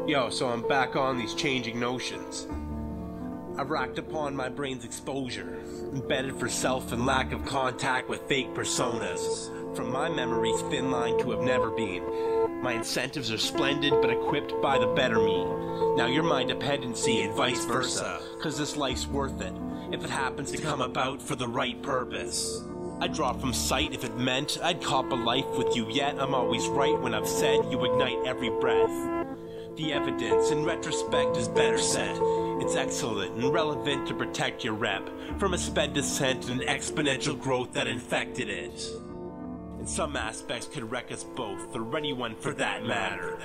Yo, so I'm back on these changing notions. I've racked upon my brain's exposure, embedded for self and lack of contact with fake personas. From my memories thin line to have never been. My incentives are splendid but equipped by the better me. Now you're my dependency and vice versa, cause this life's worth it, if it happens to come about for the right purpose. I'd draw from sight if it meant I'd cop a life with you, yet I'm always right when I've said you ignite every breath. The evidence in retrospect is better said. It's excellent and relevant to protect your rep from a sped descent and exponential growth that infected it. In some aspects could wreck us both, or anyone for that matter.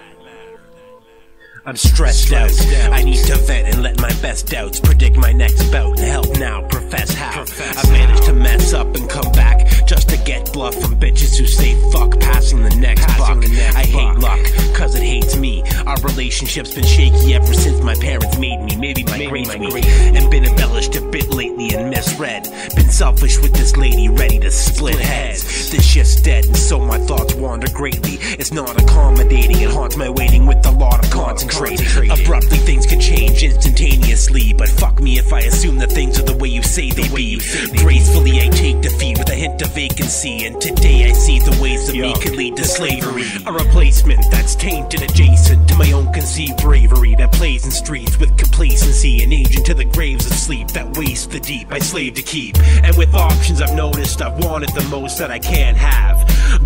I'm stressed out. I need to vent and let my best doubts predict my next bout. To help now, profess how I've managed to mess up and come back just to get bluff from bitches who say fuck passing the next buck. I hate luck, cause it hates me. Our relationship's been shaky ever since my parents made me. Maybe my brain's weak and been embellished a bit lately and misread. Been selfish with this lady, ready to split heads. This shit's dead and so my thoughts wander greatly. It's not accommodating, it haunts my waiting with a lot of concentration. Abruptly things can change instantaneously, but fuck me if I assume that things are the way you say they be. Gracefully I take defeat with a hint of vacancy, and today I see the ways of me could lead to slavery. A replacement that's tainted adjacent to my own conceived bravery that plays in streets with complacency, an agent to the graves of sleep that waste the deep I slave to keep. And with options I've noticed I've wanted the most that I can't have,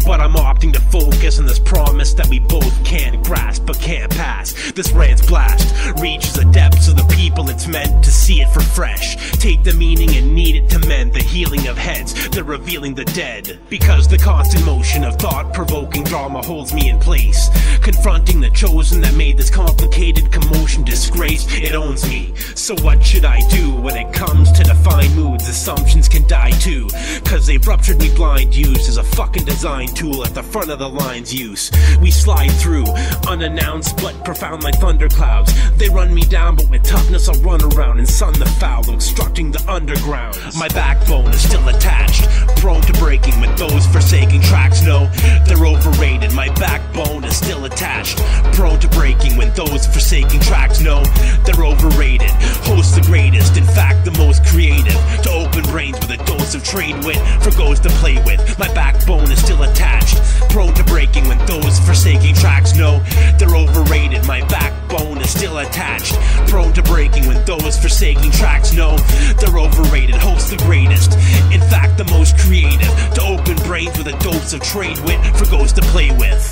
but I'm opting to focus on this promise that we both can't grasp but can't pass. This rant's blast reaches the depths of the people it's meant to see it for fresh. Take the meaning and need it to mend the healing of heads, the revealing the dead. Because the constant motion of thought-provoking drama holds me in place, confronting the chosen that made this complicated commotion disgrace. It owns me. So what should I do when it comes to define moods? Assumptions can die too, cause they've ruptured me blind. Used as a fucking design tool at the front of the line's use. We slide through unannounced but profound like thunderclouds. They run me down, but with toughness I'll run around and sun the foul, obstructing the underground. My backbone is still attached, prone to breaking when those forsaking tracks know they're overrated. My backbone is still attached, prone to breaking when those forsaking tracks know they're overrated. Host the greatest, in fact the most creative, to open brains with a dose of trade wit for ghosts to play with. My backbone is still attached, prone to breaking when those forsaking tracks know they're overrated. My backbone is still attached, prone to breaking when those forsaking tracks know they're overrated. Host the greatest, in fact the most creative, to open brains with a dose of trade wit for ghosts to play with.